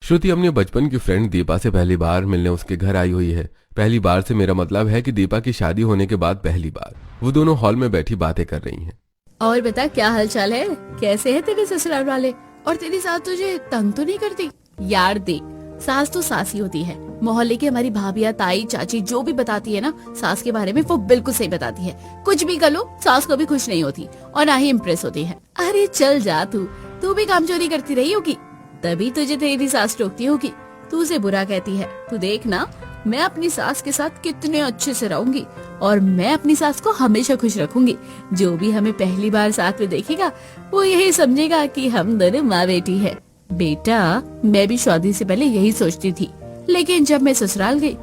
श्रुति अपने बचपन की फ्रेंड दीपा से पहली बार मिलने उसके घर आई हुई है। पहली बार से मेरा मतलब है कि दीपा की शादी होने के बाद पहली बार वो दोनों हॉल में बैठी बातें कर रही हैं। और बता क्या हालचाल है, कैसे है तेरे ससुराल वाले, और तेरी सास तुझे तंग तो नहीं करती? यार देख, सास तो सास ही होती है। मोहल्ले की हमारी भाभियाँ, ताई, चाची जो भी बताती है ना सास के बारे में, वो बिल्कुल सही बताती है। कुछ भी कर लो सास कभी खुश नहीं होती और ना ही इम्प्रेस होती है। अरे चल जा, तू भी काम चोरी करती रही होगी, तभी तुझे तेरी सास टोकती होगी, तू उसे बुरा कहती है। तू देख ना, मैं अपनी सास के साथ कितने अच्छे से रहूंगी और मैं अपनी सास को हमेशा खुश रखूंगी। जो भी हमें पहली बार साथ में देखेगा वो यही समझेगा कि हम दोनों माँ बेटी है। बेटा, मैं भी शादी से पहले यही सोचती थी, लेकिन जब मैं ससुराल गई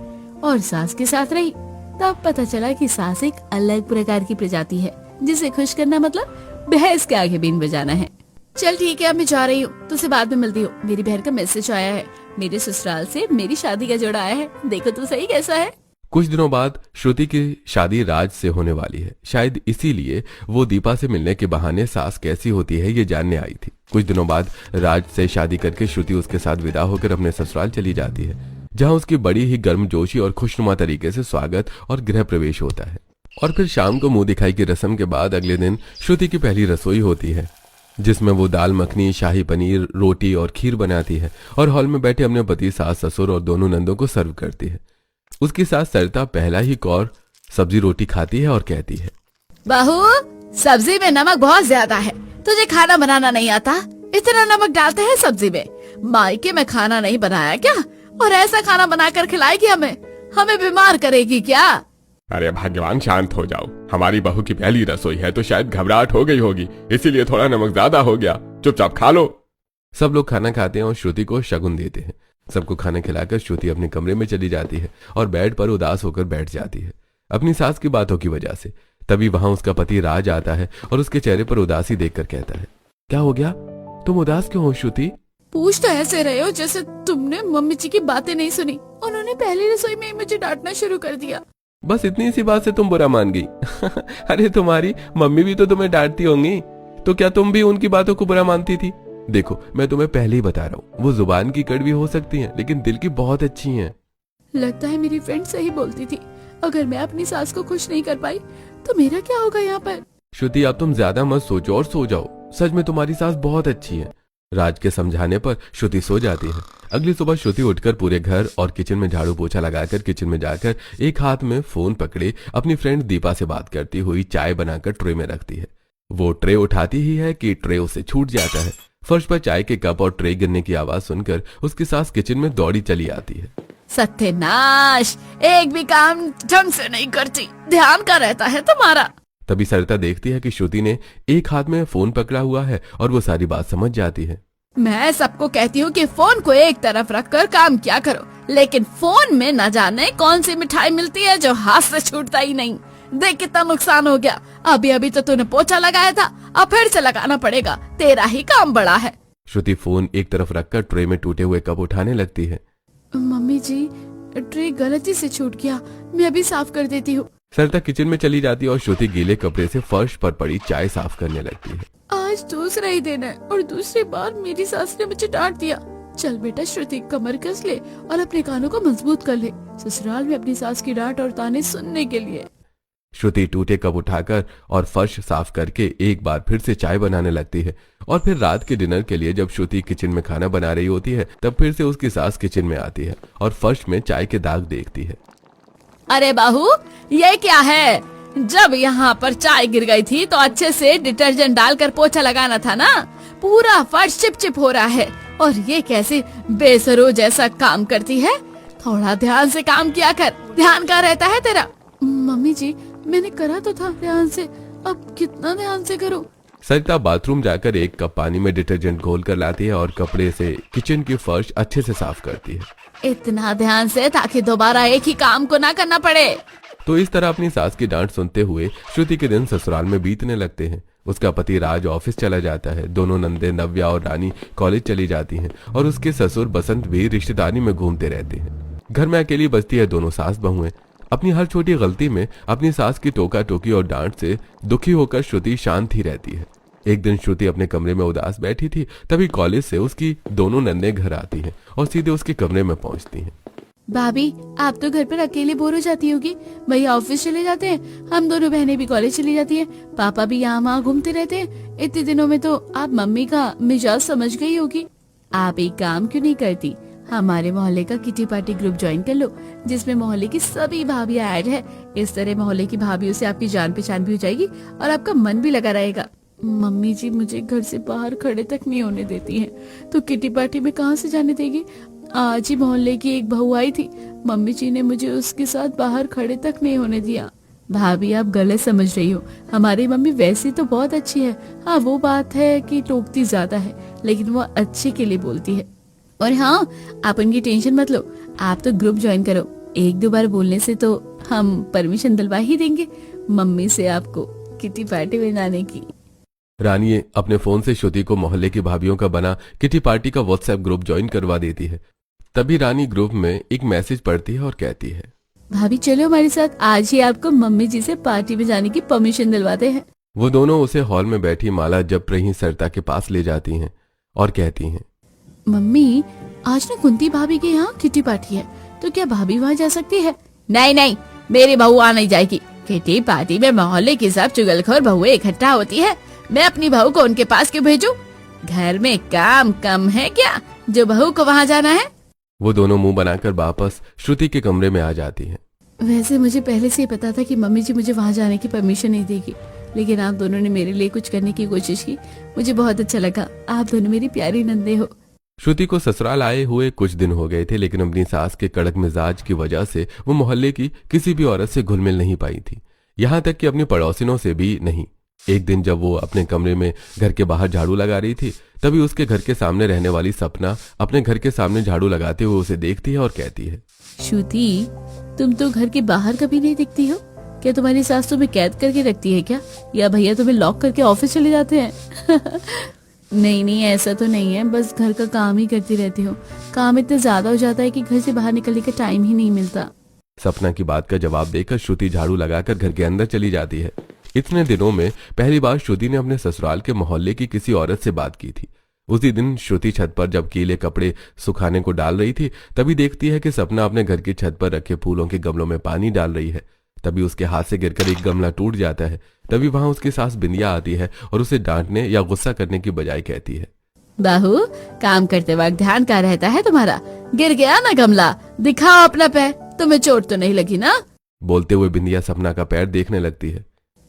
और सास के साथ रही तब पता चला कि सास एक अलग प्रकार की प्रजाति है, जिसे खुश करना मतलब भैंस के आगे बीन बजाना है। चल ठीक है, अब मैं जा रही हूँ, तुझसे बाद में मिलती हूँ। मेरी बहन का मैसेज आया है, मेरे ससुराल से मेरी शादी का जोड़ा आया है, देखो तो सही कैसा है। कुछ दिनों बाद श्रुति की शादी राज से होने वाली है। शायद इसीलिए वो दीपा से मिलने के बहाने सास कैसी होती है ये जानने आई थी। कुछ दिनों बाद राज से शादी करके श्रुति उसके साथ विदा होकर अपने ससुराल चली जाती है, जहाँ उसकी बड़ी ही गर्मजोशी और खुशनुमा तरीके से स्वागत और गृह प्रवेश होता है। और फिर शाम को मुंह दिखाई की रस्म के बाद अगले दिन श्रुति की पहली रसोई होती है, जिसमें वो दाल मखनी, शाही पनीर, रोटी और खीर बनाती है और हॉल में बैठे अपने पति, सास, ससुर और दोनों नंदों को सर्व करती है। उसकी सास सरिता पहला ही कौर सब्जी रोटी खाती है और कहती है, बहू, सब्जी में नमक बहुत ज्यादा है, तुझे खाना बनाना नहीं आता? इतना नमक डालते हैं सब्जी में? मायके में खाना नहीं बनाया क्या? और ऐसा खाना बनाकर खिलाएगी हमें बीमार करेगी क्या? अरे भगवान, शांत हो जाओ, हमारी बहू की पहली रसोई है तो शायद घबराहट हो गई होगी, इसीलिए थोड़ा नमक ज्यादा हो गया, चुपचाप खा लो। सब लोग खाना खाते हैं और श्रुति को शगुन देते हैं। सबको खाना खिलाकर श्रुति अपने कमरे में चली जाती है और बेड पर उदास होकर बैठ जाती है अपनी सास की बातों की वजह से। तभी वहां उसका पति राज आता है और उसके चेहरे पर उदासी देखकर कहता है, क्या हो गया, तुम उदास क्यों हो श्रुति? पूछ तो ऐसे रहे हो जैसे तुमने मम्मी जी की बातें नहीं सुनी। उन्होंने पहली रसोई में मुझे डांटना शुरू कर दिया। बस इतनी सी बात से तुम बुरा मान गई? अरे तुम्हारी मम्मी भी तो तुम्हें डांटती होंगी, तो क्या तुम भी उनकी बातों को बुरा मानती थी? देखो, मैं तुम्हें पहले ही बता रहा हूँ, वो जुबान की कड़वी हो सकती हैं, लेकिन दिल की बहुत अच्छी हैं। लगता है मेरी फ्रेंड सही बोलती थी। अगर मैं अपनी सास को खुश नहीं कर पाई तो मेरा क्या होगा यहाँ पर? श्रुति, अब तुम ज्यादा मत सोचो और सो जाओ। सच में तुम्हारी सास बहुत अच्छी है। राज के समझाने पर श्रुति सो जाती है। अगली सुबह श्रुति उठकर पूरे घर और किचन में झाड़ू पोछा लगाकर किचन में जाकर एक हाथ में फोन पकड़े अपनी फ्रेंड दीपा से बात करती हुई चाय बनाकर ट्रे में रखती है। वो ट्रे उठाती ही है कि ट्रे उसे छूट जाता है। फर्श पर चाय के कप और ट्रे गिरने की आवाज सुनकर उसकी सास किचन में दौड़ी चली आती है। सत्यानाश, एक भी काम ढंग से नहीं करती, ध्यान का रहता है तुम्हारा। तभी सरिता देखती है कि श्रुति ने एक हाथ में फोन पकड़ा हुआ है और वो सारी बात समझ जाती है। मैं सबको कहती हूँ कि फोन को एक तरफ रखकर काम क्या करो, लेकिन फोन में न जाने कौन सी मिठाई मिलती है जो हाथ से छूटता ही नहीं। देख कितना नुकसान हो गया। अभी अभी तो तूने पोछा लगाया था, अब फिर से लगाना पड़ेगा, तेरा ही काम बड़ा है। श्रुति फोन एक तरफ रखकर ट्रे में टूटे हुए कप उठाने लगती है। मम्मी जी, ट्रे गलती से छूट गया, मैं अभी साफ कर देती हूँ। सरिता किचन में चली जाती है और श्रुति गीले कपड़े से फर्श पर पड़ी चाय साफ करने लगती है। आज दूसरा ही दिन है और दूसरी बार मेरी सास ने मुझे डांट दिया। चल बेटा श्रुति, कमर कस ले और अपने कानों को मजबूत कर ले, ससुराल में अपनी सास की डांट और ताने सुनने के लिए। श्रुति टूटे कप उठाकर और फर्श साफ करके एक बार फिर से चाय बनाने लगती है। और फिर रात के डिनर के लिए जब श्रुति किचन में खाना बना रही होती है तब फिर से उसकी सास किचन में आती है और फर्श में चाय के दाग देखती है। अरे बहू, ये क्या है? जब यहाँ पर चाय गिर गई थी तो अच्छे से डिटर्जेंट डालकर पोछा लगाना था ना। पूरा फर्श चिपचिप हो रहा है और ये कैसे बेसरो जैसा काम करती है। थोड़ा ध्यान से काम किया कर, ध्यान कहाँ रहता है तेरा? मम्मी जी, मैंने करा तो था ध्यान से, अब कितना ध्यान से करूं? सरिता बाथरूम जाकर एक कप पानी में डिटर्जेंट घोल कर लाती है और कपड़े से किचन की फर्श अच्छे से साफ करती है। इतना ध्यान से ताकि दोबारा एक ही काम को ना करना पड़े। तो इस तरह अपनी सास की डांट सुनते हुए श्रुति के दिन ससुराल में बीतने लगते हैं। उसका पति राज ऑफिस चला जाता है, दोनों नंदे नव्या और रानी कॉलेज चली जाती हैं और उसके ससुर बसंत भी रिश्तेदारी में घूमते रहते हैं। घर में अकेली बचती है दोनों सास बहुएं। अपनी हर छोटी गलती में अपनी सास की टोका टोकी और डांट से दुखी होकर श्रुति शांत ही रहती है। एक दिन श्रुति अपने कमरे में उदास बैठी थी, तभी कॉलेज से उसकी दोनों नन्हे घर आती हैं और सीधे उसके कमरे में पहुंचती हैं। भाभी, आप तो घर पर अकेले बोर हो जाती होगी। भैया ऑफिस चले जाते हैं, हम दोनों बहनें भी कॉलेज चली जाती हैं, पापा भी यहाँ वहाँ घूमते रहते हैं। इतने दिनों में तो आप मम्मी का मिजाज समझ गई होगी। आप एक काम क्यों नहीं करती, हमारे मोहल्ले का किटी पार्टी ग्रुप ज्वाइन कर लो, जिसमें मोहल्ले की सभी भाभियां ऐड है। इस तरह मोहल्ले की भाभियों से आपकी जान पहचान भी हो जाएगी और आपका मन भी लगा रहेगा। मम्मी जी मुझे घर से बाहर खड़े तक नहीं होने देती हैं, तो किटी पार्टी में कहाँ से जाने देगी। आज ही मोहल्ले की एक बहू आई थी, मम्मी जी ने मुझे उसके साथ बाहर खड़े तक नहीं होने दिया। भाभी, आप गलत समझ रही हो, हमारी मम्मी वैसे तो बहुत अच्छी है। हाँ, वो बात है कि टोकती ज्यादा है, लेकिन वो अच्छे के लिए बोलती है। और हाँ, आप उनकी टेंशन मत लो, आप तो ग्रुप ज्वाइन करो। एक दो बार बोलने से तो हम परमिशन दिलवा ही देंगे मम्मी से आपको किटी पार्टी में जाने की। रानी अपने फोन से श्रुति को मोहल्ले की भाभियों का बना किटी पार्टी का व्हाट्सएप ग्रुप ज्वाइन करवा देती है। तभी रानी ग्रुप में एक मैसेज पढ़ती है और कहती है, भाभी चलो हमारे साथ, आज ही आपको मम्मी जी से पार्टी में जाने की परमिशन दिलवाते हैं। वो दोनों उसे हॉल में बैठी माला जप रही सरिता के पास ले जाती हैं और कहती हैं, मम्मी आज ना कुंती भाभी के यहाँ किटी पार्टी है, तो क्या भाभी वहाँ जा सकती है। नहीं नहीं, मेरी बहू आ नहीं जाएगी। किटी पार्टी में मोहल्ले की सब चुगलखोर बहुएं इकट्ठा होती है, मैं अपनी बहू को उनके पास क्यों भेजूं? घर में काम कम है क्या जो बहू को वहाँ जाना है। वो दोनों मुंह बनाकर वापस श्रुति के कमरे में आ जाती हैं। वैसे मुझे पहले से ही पता था कि मम्मी जी मुझे वहाँ जाने की परमिशन नहीं देगी, लेकिन आप दोनों ने मेरे लिए कुछ करने की कोशिश की, मुझे बहुत अच्छा लगा। आप दोनों मेरी प्यारी नंदे हो। श्रुति को ससुराल आए हुए कुछ दिन हो गए थे, लेकिन अपनी सास के कड़क मिजाज की वजह से वो मोहल्ले की किसी भी औरत से घुल मिल नहीं पाई थी, यहाँ तक कि अपनी पड़ोसिनों से भी नहीं। एक दिन जब वो अपने कमरे में घर के बाहर झाड़ू लगा रही थी, तभी उसके घर के सामने रहने वाली सपना अपने घर के सामने झाड़ू लगाते हुए उसे देखती है और कहती है, श्रुति तुम तो घर के बाहर कभी नहीं दिखती हो, क्या तुम्हारी सास तुम्हें कैद करके रखती है क्या, या भैया तुम्हें लॉक करके ऑफिस चले जाते हैं। नहीं नहीं, ऐसा तो नहीं है, बस घर का काम ही करती रहती हूँ। काम इतना ज्यादा हो जाता है कि घर से बाहर निकलने का टाइम ही नहीं मिलता। सपना की बात का जवाब देकर श्रुति झाड़ू लगाकर घर के अंदर चली जाती है। इतने दिनों में पहली बार श्रुति ने अपने ससुराल के मोहल्ले की किसी औरत से बात की थी। उसी दिन श्रुति छत पर जब गीले कपड़े सुखाने को डाल रही थी, तभी देखती है कि सपना अपने घर की छत पर रखे फूलों के गमलों में पानी डाल रही है। तभी उसके हाथ से गिरकर एक गमला टूट जाता है। तभी वहां उसकी सास बिंदिया आती है और उसे डांटने या गुस्सा करने की बजाय कहती है, बहू काम करते वक्त ध्यान कहाँ रहता है तुम्हारा, गिर गया ना गमला, दिखाओ अपना पैर, तुम्हें चोट तो नहीं लगी ना। बोलते हुए बिंदिया सपना का पैर देखने लगती है।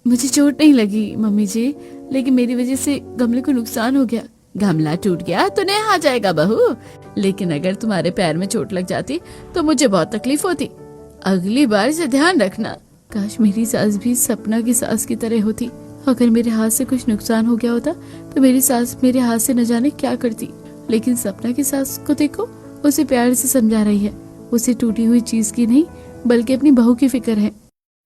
मुझे चोट नहीं लगी मम्मी जी, लेकिन मेरी वजह से गमले को नुकसान हो गया। गमला टूट गया तो नहीं आ जाएगा बहू, लेकिन अगर तुम्हारे पैर में चोट लग जाती तो मुझे बहुत तकलीफ होती। अगली बार से ध्यान रखना। काश मेरी सास भी सपना की सास की तरह होती। अगर मेरे हाथ से कुछ नुकसान हो गया होता तो मेरी सास मेरे हाथ से न जाने क्या करती, लेकिन सपना की सास को देखो, उसे प्यार से समझा रही है। उसे टूटी हुई चीज की नहीं बल्कि अपनी बहू की फिक्र है।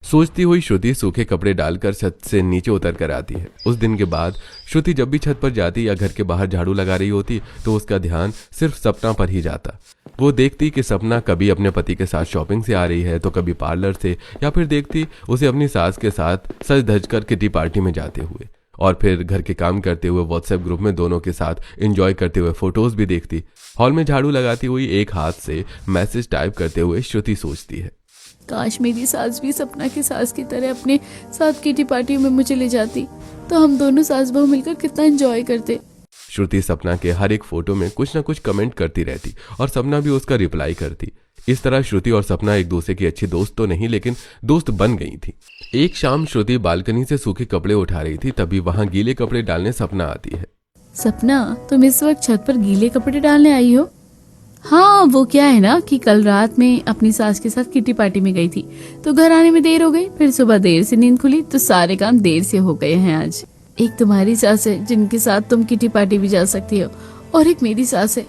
सोचती हुई श्रुति सूखे कपड़े डालकर छत से नीचे उतर कर आती है। उस दिन के बाद श्रुति जब भी छत पर जाती या घर के बाहर झाड़ू लगा रही होती तो उसका ध्यान सिर्फ सपना पर ही जाता। वो देखती कि सपना कभी अपने पति के साथ शॉपिंग से आ रही है तो कभी पार्लर से, या फिर देखती उसे अपनी सास के साथ सज धज कर किटी पार्टी में जाते हुए, और फिर घर के काम करते हुए व्हाट्सएप ग्रुप में दोनों के साथ एंजॉय करते हुए फोटोज भी देखती। हॉल में झाड़ू लगाती हुई एक हाथ से मैसेज टाइप करते हुए श्रुति सोचती है, काश मेरी सास भी सपना की सास की तरह अपने साथ किटी पार्टी में मुझे ले जाती, तो हम दोनों सास बहू मिलकर कितना एंजॉय करते। श्रुति सपना के हर एक फोटो में कुछ न कुछ कमेंट करती रहती और सपना भी उसका रिप्लाई करती। इस तरह श्रुति और सपना एक दूसरे की अच्छी दोस्त तो नहीं, लेकिन दोस्त बन गई थी। एक शाम श्रुति बालकनी से सूखे कपड़े उठा रही थी, तभी वहां गीले कपड़े डालने सपना आती है। सपना, तुम इस वक्त छत पर गीले कपड़े डालने आई हो? हाँ, वो क्या है ना कि कल रात में अपनी सास के साथ किटी पार्टी में गई थी, तो घर आने में देर हो गई। फिर सुबह देर से नींद खुली तो सारे काम देर से हो गए हैं आज। एक तुम्हारी सास है जिनके साथ तुम किटी पार्टी भी जा सकती हो, और एक मेरी सास है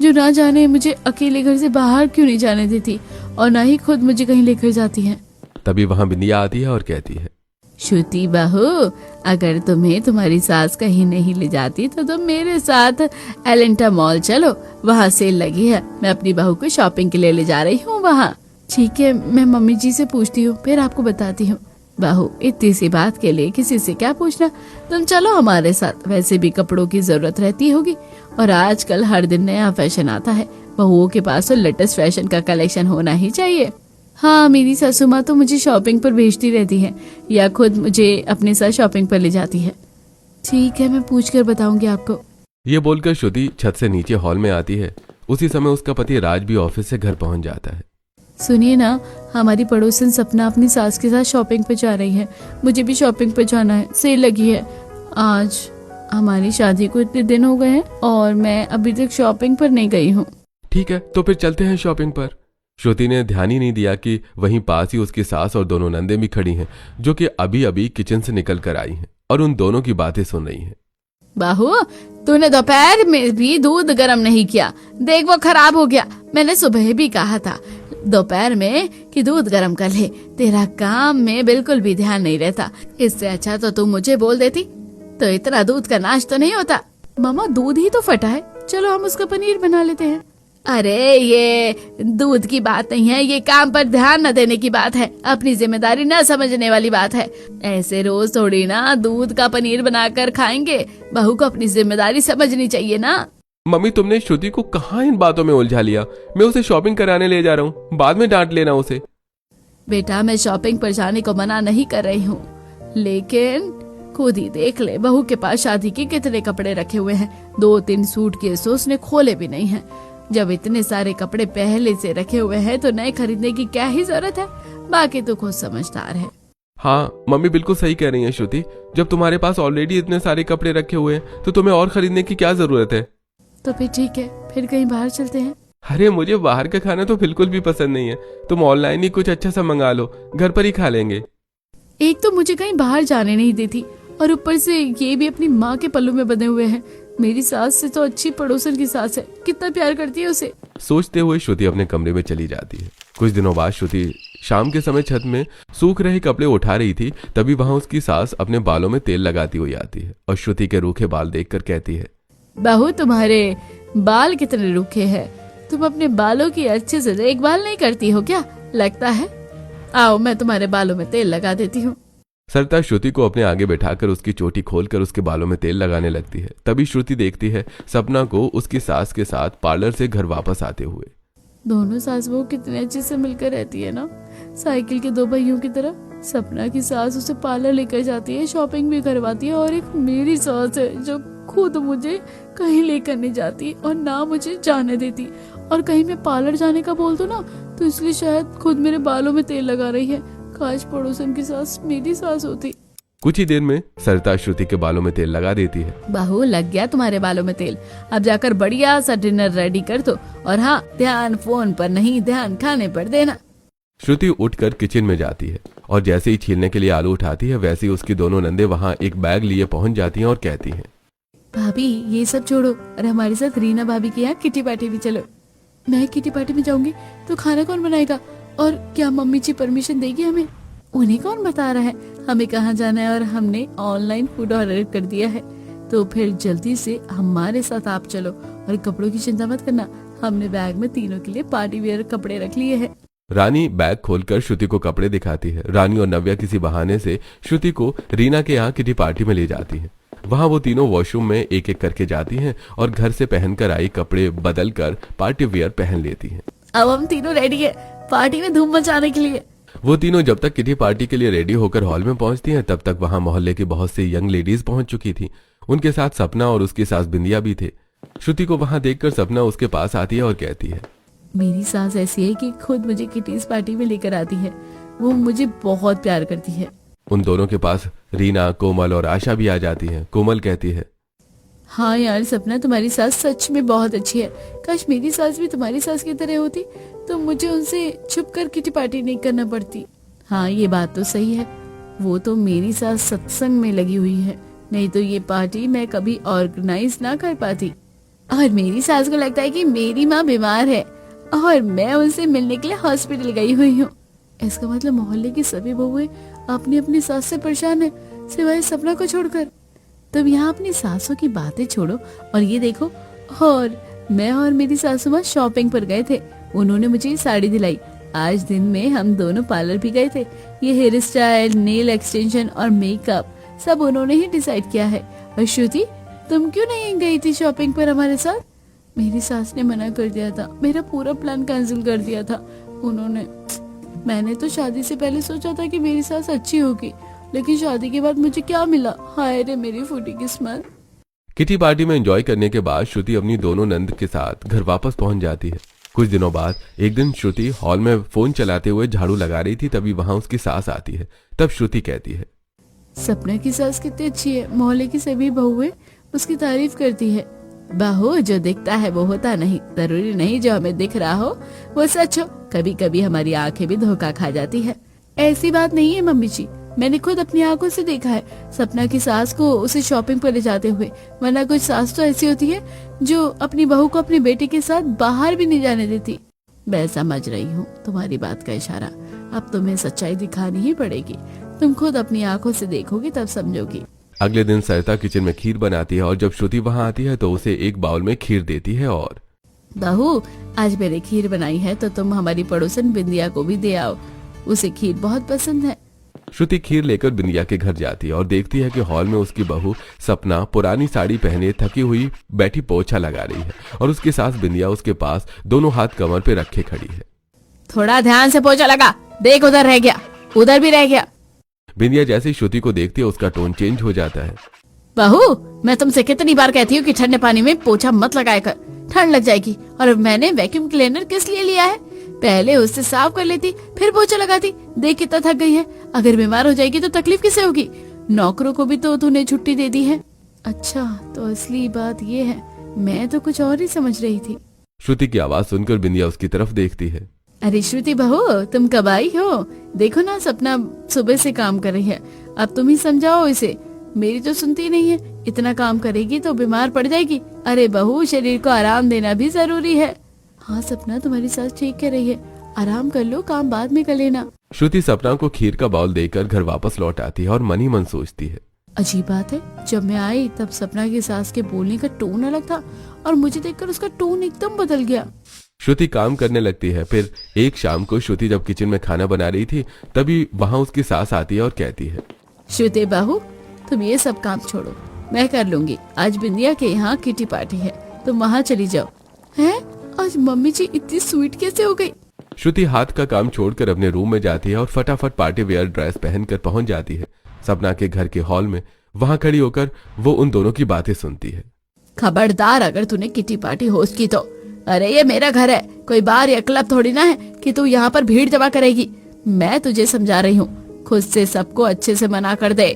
जो ना जाने मुझे अकेले घर से बाहर क्यों नहीं जाने देती और ना ही खुद मुझे कहीं लेकर जाती है। तभी वहां बिंदिया आती है और कहती है, श्रुति बहू, अगर तुम्हें तुम्हारी सास कहीं नहीं ले जाती तो तुम मेरे साथ एलेंटा मॉल चलो, वहाँ सेल लगी है, मैं अपनी बहू को शॉपिंग के लिए ले जा रही हूँ वहाँ। ठीक है, मैं मम्मी जी से पूछती हूँ, फिर आपको बताती हूँ। बहू, इतनी सी बात के लिए किसी से क्या पूछना, तुम चलो हमारे साथ। वैसे भी कपड़ों की जरूरत रहती होगी और आजकल हर दिन नया फैशन आता है। बहुओं के पास तो लेटेस्ट फैशन का कलेक्शन होना ही चाहिए। हाँ, मेरी सासू माँ तो मुझे शॉपिंग पर भेजती रहती है या खुद मुझे अपने साथ शॉपिंग पर ले जाती है। ठीक है, मैं पूछ कर बताऊंगी आपको। ये बोलकर श्रुति छत से नीचे हॉल में आती है। उसी समय उसका पति राज भी ऑफिस से घर पहुंच जाता है। सुनिए ना, हमारी पड़ोसन सपना अपनी सास के साथ शॉपिंग पे जा रही है। मुझे भी शॉपिंग पे जाना है, सेल लगी है आज। हमारी शादी को इतने दिन हो गए हैं और मैं अभी तक शॉपिंग पर नहीं गई हूँ। ठीक है, तो फिर चलते हैं शॉपिंग पर। श्रुति ने ध्यान ही नहीं दिया कि वहीं पास ही उसकी सास और दोनों नंदे भी खड़ी हैं, जो कि अभी अभी किचन से निकल कर आई हैं और उन दोनों की बातें सुन रही हैं। बाहू, तूने दोपहर में भी दूध गर्म नहीं किया, देख वो खराब हो गया। मैंने सुबह भी कहा था दोपहर में कि दूध गर्म कर ले, तेरा काम में बिल्कुल भी ध्यान नहीं रहता। इससे अच्छा तो तू मुझे बोल देती, तो इतना दूध का नाश तो नहीं होता। मामा, दूध ही तो फटा है, चलो हम उसका पनीर बना लेते हैं। अरे ये दूध की बात नहीं है, ये काम पर ध्यान न देने की बात है, अपनी जिम्मेदारी न समझने वाली बात है। ऐसे रोज थोड़ी ना दूध का पनीर बनाकर खाएंगे, बहू को अपनी जिम्मेदारी समझनी चाहिए ना। मम्मी, तुमने श्रुति को कहाँ इन बातों में उलझा लिया? मैं उसे शॉपिंग कराने ले जा रहा हूँ, बाद में डांट लेना उसे। बेटा, मैं शॉपिंग पर जाने को मना नहीं कर रही हूँ, लेकिन खुद ही देख ले, बहू के पास शादी के कितने कपड़े रखे हुए हैं। 2-3 सूटकेस उसने खोले भी नहीं है। जब इतने सारे कपड़े पहले से रखे हुए हैं तो नए खरीदने की क्या ही जरूरत है। बाकी तो खुद समझदार है। हाँ मम्मी, बिल्कुल सही कह रही हैं श्रुति। जब तुम्हारे पास ऑलरेडी इतने सारे कपड़े रखे हुए हैं तो तुम्हें और खरीदने की क्या जरूरत है? तो फिर ठीक है, फिर कहीं बाहर चलते हैं। अरे मुझे बाहर का खाना तो बिल्कुल भी पसंद नहीं है। तुम ऑनलाइन ही कुछ अच्छा सा मंगा लो, घर पर ही खा लेंगे। एक तो मुझे कहीं बाहर जाने नहीं देती और ऊपर से ये भी अपनी माँ के पल्लू में बंधे हुए हैं। मेरी सास से तो अच्छी पड़ोसन की सास है, कितना प्यार करती है उसे। सोचते हुए श्रुति अपने कमरे में चली जाती है। कुछ दिनों बाद श्रुति शाम के समय छत में सूख रहे कपड़े उठा रही थी, तभी वहां उसकी सास अपने बालों में तेल लगाती हुई आती है और श्रुति के रूखे बाल देखकर कहती है, बहू, तुम्हारे बाल कितने रूखे हैं, तुम अपने बालों की अच्छे से देखभाल नहीं करती हो क्या लगता है? आओ, मैं तुम्हारे बालों में तेल लगा देती हूँ। सरिता श्रुति को अपने आगे बैठाकर उसकी चोटी खोलकर उसके बालों में तेल लगाने लगती है। तभी श्रुति देखती है सपना को उसकी सास के साथ पार्लर से घर वापस आते हुए। दोनों सास बहू कितने अच्छे से मिलकर रहती है ना, साइकिल के दो पहियों की तरह। सपना की सास उसे पार्लर लेकर जाती है, शॉपिंग भी करवाती है, और एक मेरी सास है जो खुद मुझे कहीं लेकर नहीं जाती और ना मुझे जाने देती। और कहीं मैं पार्लर जाने का बोल दूं ना तो इसलिए शायद खुद मेरे बालों में तेल लगा रही है। काश पड़ोसन की सास मेरी सास होती। कुछ ही देर में सरिता श्रुति के बालों में तेल लगा देती है। बहू, लग गया तुम्हारे बालों में तेल, अब जाकर बढ़िया सा डिनर रेडी कर दो। और हाँ, ध्यान फोन पर नहीं, ध्यान खाने पर देना। श्रुति उठकर किचन में जाती है और जैसे ही छीलने के लिए आलू उठाती है वैसे ही उसकी दोनों नंदे वहाँ एक बैग लिए पहुंच जाती हैं और कहती हैं, भाभी ये सब छोड़ो और हमारे साथ रीना भाभी के यहाँ किटी पार्टी भी चलो। मैं किटी पार्टी में जाऊंगी तो खाना कौन बनाएगा? और क्या मम्मी जी परमिशन देगी हमें? उन्हें कौन बता रहा है हमें कहाँ जाना है? और हमने ऑनलाइन फूड ऑर्डर कर दिया है, तो फिर जल्दी से हमारे साथ आप चलो। और कपड़ों की चिंता मत करना, हमने बैग में तीनों के लिए पार्टी वेयर कपड़े रख लिए हैं। रानी बैग खोलकर श्रुति को कपड़े दिखाती है। रानी और नव्या किसी बहाने से श्रुति को रीना के यहाँ किटी पार्टी में ले जाती है। वहाँ वो तीनों वॉशरूम में एक एक करके जाती हैं और घर से पहनकर आई कपड़े बदल कर पार्टी वेयर पहन लेती हैं। अब हम तीनों रेडी है पार्टी में धूम मचाने के लिए। वो तीनों जब तक किटी पार्टी के लिए रेडी होकर हॉल में पहुंचती हैं तब तक वहां मोहल्ले की बहुत सी यंग लेडीज पहुंच चुकी थी। उनके साथ सपना और उसकी सास बिंदिया भी थे। श्रुति को वहां देखकर सपना उसके पास आती है और कहती है, मेरी सास ऐसी है कि खुद मुझे किटीज पार्टी में लेकर आती है, वो मुझे बहुत प्यार करती है। उन दोनों के पास रीना, कोमल और आशा भी आ जाती हैं। कोमल कहती है, हाँ यार सपना, तुम्हारी सास सच में बहुत अच्छी है। काश मेरी सास भी तुम्हारी सास की तरह होती तो मुझे उनसे छुप कर किटी पार्टी नहीं करना पड़ती। हाँ ये बात तो सही है, वो तो मेरी सास सत्संग में लगी हुई है, नहीं तो ये पार्टी मैं कभी ऑर्गेनाइज ना कर पाती। और मेरी सास को लगता है कि मेरी माँ बीमार है और मैं उनसे मिलने के लिए हॉस्पिटल गई हुई हूँ। इसका मतलब मोहल्ले की सभी बहुएं अपनी अपनी सास से परेशान है, सिवाय सपना को छोड़कर। तुम यहाँ अपनी सासों की बातें छोड़ो और ये देखो, और मैं और मेरी सासू माँ शॉपिंग पर गए थे। उन्होंने मुझे साड़ी दिलाई आज दिन में हम दोनों पार्लर भी गए थे। ये हेयर स्टाइल, नेल एक्सटेंशन और मेकअप सब उन्होंने ही डिसाइड किया है। और श्रुति, तुम क्यों नहीं गई थी शॉपिंग पर हमारे साथ? मेरी सास ने मना कर दिया था, मेरा पूरा प्लान कैंसिल कर दिया था उन्होंने। मैंने तो शादी से पहले सोचा था कि मेरी सास अच्छी होगी, लेकिन शादी के बाद मुझे क्या मिला? हाय रे मेरी फूटी किस्मत। किटी पार्टी में एंजॉय करने के बाद श्रुति अपनी दोनों नंद के साथ घर वापस पहुंच जाती है। कुछ दिनों बाद एक दिन श्रुति हॉल में फोन चलाते हुए झाड़ू लगा रही थी, तभी वहां उसकी सास आती है। तब श्रुति कहती है, सपना की सास कितनी अच्छी है, मोहल्ले की सभी बहुएं उसकी तारीफ करती है। बहू, जो दिखता है वो होता नहीं, जरूरी नहीं जो हमें दिख रहा हो वो सच हो। कभी कभी हमारी आंखें भी धोखा खा जाती है। ऐसी बात नहीं है मम्मी जी, मैंने खुद अपनी आंखों से देखा है सपना की सास को उसे शॉपिंग पर ले जाते हुए। वरना कुछ सास तो ऐसी होती है जो अपनी बहू को अपने बेटे के साथ बाहर भी नहीं जाने देती। मैं समझ रही हूँ तुम्हारी बात का इशारा। अब तुम्हें सच्चाई दिखानी ही पड़ेगी। तुम खुद अपनी आंखों से देखोगी तब समझोगी। अगले दिन सरिता किचन में खीर बनाती है और जब श्रुति वहां आती है तो उसे एक बाउल में खीर देती है और बहू, आज मैंने खीर बनाई है तो तुम हमारी पड़ोसन बिंदिया को भी दे आओ, उसे खीर बहुत पसंद है। श्रुति खीर लेकर बिंदिया के घर जाती है और देखती है कि हॉल में उसकी बहू सपना पुरानी साड़ी पहने थकी हुई बैठी पोछा लगा रही है और उसकी सास बिंदिया उसके पास दोनों हाथ कमर पे रखे खड़ी है। थोड़ा ध्यान से पोछा लगा, देख उधर रह गया, उधर भी रह गया। बिंदिया जैसे ही श्रुति को देखती है उसका टोन चेंज हो जाता है। बहू, मैं तुमसे कितनी बार कहती हूँ कि ठंडे पानी में पोछा मत लगाया कर, ठंड लग जाएगी। और मैंने वैक्यूम क्लीनर किस लिए लिया है? पहले उससे साफ कर लेती फिर पोछा लगाती। देख कितना थक गई है, अगर बीमार हो जाएगी तो तकलीफ किसे होगी? नौकरों को भी तो तूने छुट्टी दे दी है। अच्छा, तो असली बात ये है, मैं तो कुछ और ही समझ रही थी। श्रुति की आवाज सुनकर बिंदिया उसकी तरफ देखती है। अरे श्रुति बहू, तुम कब आई हो? देखो ना, सपना सुबह से काम कर रही है, अब तुम ही समझाओ इसे। मेरी तो सुनती नहीं है, इतना काम करेगी तो बीमार पड़ जाएगी। अरे बहू, शरीर को आराम देना भी जरूरी है। हाँ सपना, तुम्हारी सास ठीक कह रही है, आराम कर लो, काम बाद में कर लेना। श्रुति सपना को खीर का बाउल देकर घर वापस लौट आती है और मन ही मन सोचती है, अजीब बात है, जब मैं आई तब सपना की सास के बोलने का टोन अलग था और मुझे देखकर उसका टोन एकदम बदल गया। श्रुति काम करने लगती है। फिर एक शाम को श्रुति जब किचन में खाना बना रही थी तभी वहाँ उसकी सास आती है और कहती है, श्रुति बहू, तुम ये सब काम छोड़ो, मैं कर लूंगी। आज बिंदिया के यहाँ किटी पार्टी है, तुम वहाँ चली जाओ। हैं? आज मम्मी जी इतनी स्वीट कैसे हो गई? श्रुति हाथ का काम छोड़कर अपने रूम में जाती है और फटाफट पार्टी वेयर ड्रेस पहनकर पहुंच जाती है सपना के घर के हॉल में। वहां खड़ी होकर वो उन दोनों की बातें सुनती है। खबरदार, अगर तूने किटी पार्टी होस्ट की तो। अरे ये मेरा घर है, कोई बार या क्लब थोड़ी ना है कि तू यहाँ पर भीड़ जमा करेगी। मैं तुझे समझा रही हूँ, खुद से सबको अच्छे से मना कर दे,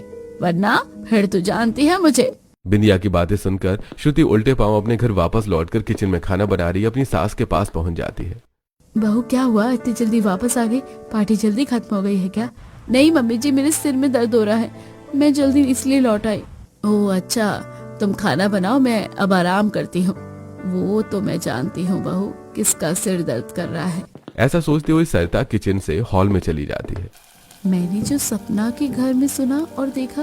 वरना फिर तू जानती है मुझे। बिंदिया की बातें सुनकर श्रुति उल्टे पांव अपने घर वापस लौटकर किचन में खाना बना रही अपनी सास के पास पहुंच जाती है। बहू, क्या हुआ, इतनी जल्दी वापस आ गई? पार्टी जल्दी खत्म हो गई है क्या? नहीं मम्मी जी, मेरे सिर में दर्द हो रहा है, मैं जल्दी इसलिए लौट आई। ओह अच्छा, तुम खाना बनाओ, मैं अब आराम करती हूँ। वो तो मैं जानती हूँ बहू, किसका सिर दर्द कर रहा है। ऐसा सोचते हुए सरिता किचन से हॉल में चली जाती है। मैंने जो सपना के घर में सुना और देखा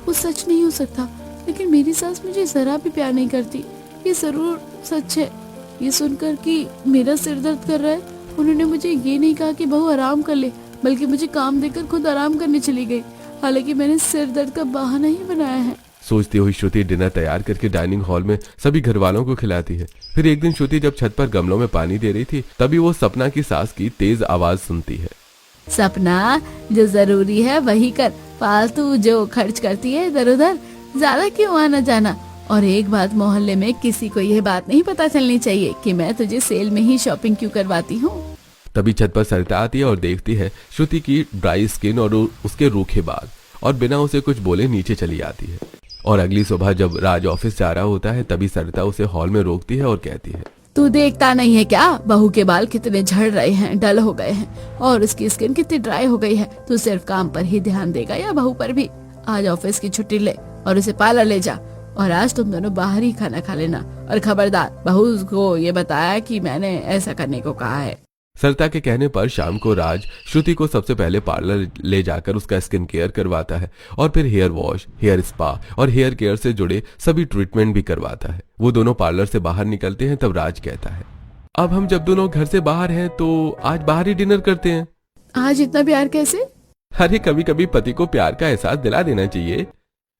वो सच नहीं हो सकता, लेकिन मेरी सास मुझे जरा भी प्यार नहीं करती, ये जरूर सच है। ये सुनकर कि मेरा सिर दर्द कर रहा है, उन्होंने मुझे ये नहीं कहा कि बहू आराम कर ले, बल्कि मुझे काम देकर खुद आराम करने चली गई। हालांकि मैंने सिर दर्द का बहाना ही बनाया है। सोचती हुई श्रुति डिनर तैयार करके डाइनिंग हॉल में सभी घर वालों को खिलाती है। फिर एक दिन श्रुति जब छत पर गमलों में पानी दे रही थी तभी वो सपना की सास की तेज आवाज सुनती है। सपना, जो जरूरी है वही कर, फालतू जो खर्च करती है इधर उधर, ज्यादा क्यों आना जाना। और एक बात, मोहल्ले में किसी को यह बात नहीं पता चलनी चाहिए कि मैं तुझे सेल में ही शॉपिंग क्यों करवाती हूँ। तभी छत पर सरिता आती है और देखती है श्रुति की ड्राई स्किन और उसके रूखे बाल, और बिना उसे कुछ बोले नीचे चली आती है। और अगली सुबह जब राज ऑफिस जा रहा होता है तभी सरिता उसे हॉल में रोकती है और कहती है, तू देखता नहीं है क्या, बहू के बाल कितने झड़ रहे हैं, डल हो गए हैं, और उसकी स्किन कितनी ड्राई हो गई है। तू सिर्फ काम पर ही ध्यान देगा या बहू पर भी? आज ऑफिस की छुट्टी ले और उसे पार्लर ले जा, और आज तुम दोनों बाहर ही खाना खा लेना। और खबरदार, बहू को ये बताया कि मैंने ऐसा करने को कहा है। सरिता के कहने पर शाम को राज श्रुति को सबसे पहले पार्लर ले जाकर उसका स्किन केयर करवाता है और फिर हेयर वॉश, हेयर स्पा और हेयर केयर से जुड़े सभी ट्रीटमेंट भी करवाता है। वो दोनों पार्लर से बाहर निकलते हैं तब राज कहता है, अब हम जब दोनों घर से बाहर हैं तो आज बाहर ही डिनर करते हैं। आज इतना प्यार कैसे? अरे कभी कभी पति को प्यार का एहसास दिला देना चाहिए।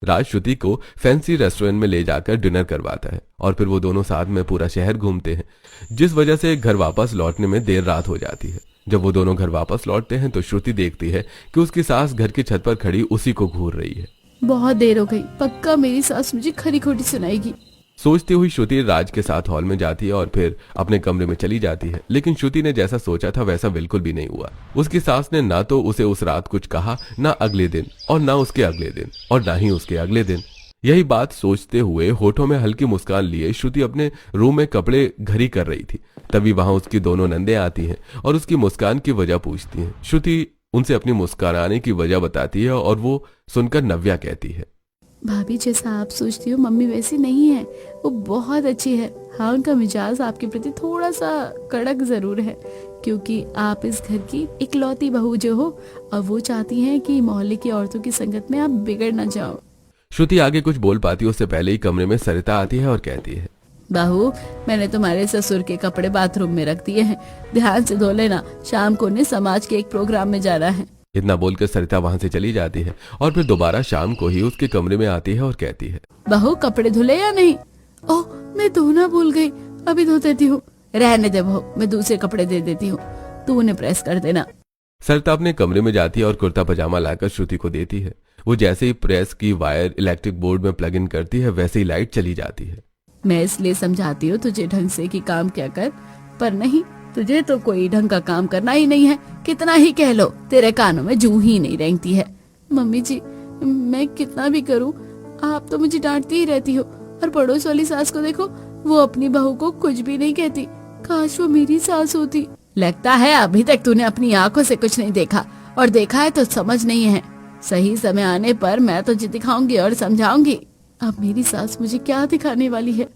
राज श्रुति को फैंसी रेस्टोरेंट में ले जाकर डिनर करवाता है और फिर वो दोनों साथ में पूरा शहर घूमते हैं, जिस वजह से घर वापस लौटने में देर रात हो जाती है। जब वो दोनों घर वापस लौटते हैं तो श्रुति देखती है कि उसकी सास घर की छत पर खड़ी उसी को घूर रही है। बहुत देर हो गई, पक्का मेरी सास मुझे खरी खोटी सुनाएगी। सोचती हुई श्रुति राज के साथ हॉल में जाती है और फिर अपने कमरे में चली जाती है, लेकिन श्रुति ने जैसा सोचा था वैसा बिल्कुल भी नहीं हुआ। उसकी सास ने ना तो उसे उस रात कुछ कहा, ना अगले दिन, और ना उसके अगले दिन, और ना ही उसके अगले दिन। यही बात सोचते हुए होठों में हल्की मुस्कान लिए श्रुति अपने रूम में कपड़े घड़ी कर रही थी। तभी वहां उसकी दोनों नंदे आती हैं और उसकी मुस्कान की वजह पूछती हैं। श्रुति उनसे अपनी मुस्कुराने की वजह बताती है और वो सुनकर नव्या कहती है, भाभी जैसा आप सोचती हो मम्मी वैसी नहीं है, वो बहुत अच्छी है। हाँ, उनका मिजाज आपके प्रति थोड़ा सा कड़क जरूर है, क्योंकि आप इस घर की इकलौती बहू जो हो, और वो चाहती हैं कि मोहल्ले की औरतों की संगत में आप बिगड़ न जाओ। श्रुति आगे कुछ बोल पाती उससे पहले ही कमरे में सरिता आती है और कहती है, बहू मैंने तुम्हारे ससुर के कपड़े बाथरूम में रख दिए हैं, ध्यान से धो लेना, शाम को उन्हें समाज के एक प्रोग्राम में जाना है। इतना बोलकर सरिता वहां से चली जाती है और फिर दोबारा शाम को ही उसके कमरे में आती है और कहती है, बहू कपड़े धुले या नहीं? ओह मैं धोना भूल गई, अभी धो देती हूँ। रहने दे बहू, मैं दूसरे कपड़े दे देती हूँ, तू उन्हें प्रेस कर देना। सरिता अपने कमरे में जाती है और कुर्ता पजामा लाकर श्रुति को देती है। वो जैसे ही प्रेस की वायर इलेक्ट्रिक बोर्ड में प्लग इन करती है वैसे ही लाइट चली जाती है। मैं इसलिए समझाती हूँ तुझे ढंग से कि काम क्या कर, पर नहीं, तुझे तो कोई ढंग का काम करना ही नहीं है। कितना ही कह लो, तेरे कानों में जूं ही नहीं रेंगती है। मम्मी जी मैं कितना भी करूँ, आप तो मुझे डांटती ही रहती हो, और पड़ोस वाली सास को देखो, वो अपनी बहू को कुछ भी नहीं कहती। काश वो मेरी सास होती। लगता है अभी तक तूने अपनी आंखों से कुछ नहीं देखा, और देखा है तो समझ नहीं है। सही समय आने पर मैं तुझे दिखाऊंगी और समझाऊंगी। अब मेरी सास मुझे क्या दिखाने वाली है।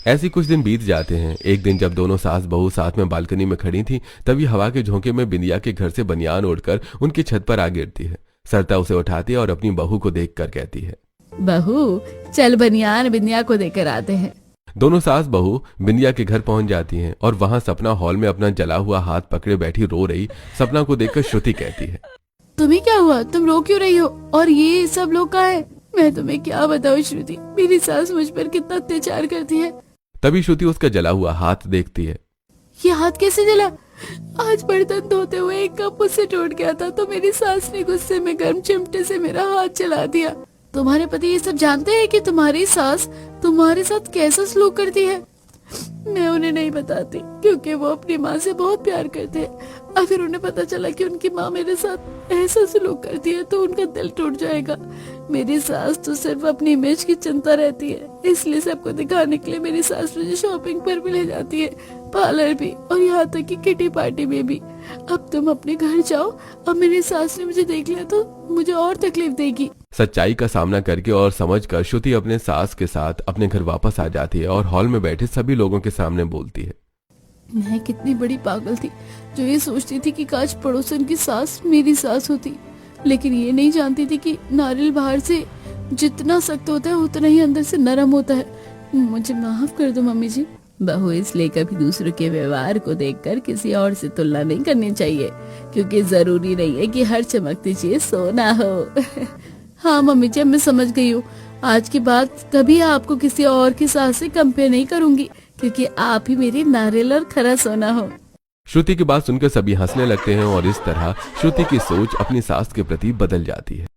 ऐसी कुछ दिन बीत जाते हैं। एक दिन जब दोनों सास बहू साथ में बालकनी में खड़ी थी, तभी हवा के झोंके में बिंदिया के घर से बनियान ओढ़कर उनकी छत पर आ गिरती है। सरिता उसे उठाती है और अपनी बहू को देखकर कहती है, बहू चल बनियान बिंदिया को देकर आते हैं। दोनों सास बहू बिंदिया के घर पहुंच जाती हैं और वहां सपना हॉल में अपना जला हुआ हाथ पकड़े बैठी रो रही सपना को देखकर श्रुति कहती है, तुम्हें क्या हुआ, तुम रो क्यों रही हो, और ये सब लोग कहाँ है? मैं तुम्हें क्या बताऊं श्रुति, मेरी सास मुझ पर कितना अत्याचार करती है। तभी श्रुति उसका जला हुआ हाथ देखती है। ये हाथ कैसे जला? आज बर्तन धोते हुए एक कप मुझसे टूट गया था, तो मेरी सास ने गुस्से में गर्म चिमटे से मेरा हाथ जला दिया। तुम्हारे पति ये सब जानते हैं कि तुम्हारी सास तुम्हारे साथ कैसा सलूक करती है? मैं उन्हें नहीं बताती, क्योंकि वो अपनी माँ से बहुत प्यार करते हैं। अगर उन्हें पता चला कि उनकी माँ मेरे साथ ऐसा सलूक करती है तो उनका दिल टूट जाएगा। मेरी सास तो सिर्फ अपनी इमेज की चिंता रहती है, इसलिए सबको दिखाने के लिए मेरी सास मुझे शॉपिंग पर भी ले जाती है, पार्लर भी, और यहाँ तक कि किटी पार्टी में भी। अब तुम अपने घर जाओ, अब मेरी सास ने मुझे देख लिया तो मुझे और तकलीफ देगी। सच्चाई का सामना करके और समझकर श्रुति अपने सास के साथ अपने घर वापस आ जाती है और हॉल में बैठे सभी लोगों के सामने बोलती है, मैं कितनी बड़ी पागल थी जो ये सोचती थी कि काश पड़ोसन की सास मेरी सास होती, लेकिन ये नहीं जानती थी कि नारियल बाहर से जितना सख्त होता है उतना ही अंदर से नरम होता है। मुझे माफ कर दो मम्मी जी। बहू इसलिए कभी दूसरों के व्यवहार को देखकर किसी और से तुलना नहीं करनी चाहिए, क्योंकि जरूरी नहीं है कि हर चमकती चीज सोना हो। हाँ मम्मी जी, मैं समझ गई हूँ। आज के बाद कभी आपको किसी और की सास से कंपेयर नहीं करूंगी, क्योंकि आप ही मेरी नारियल और खरा सोना हो। श्रुति की बात सुनकर सभी हंसने लगते हैं और इस तरह श्रुति की सोच अपनी सास के प्रति बदल जाती है।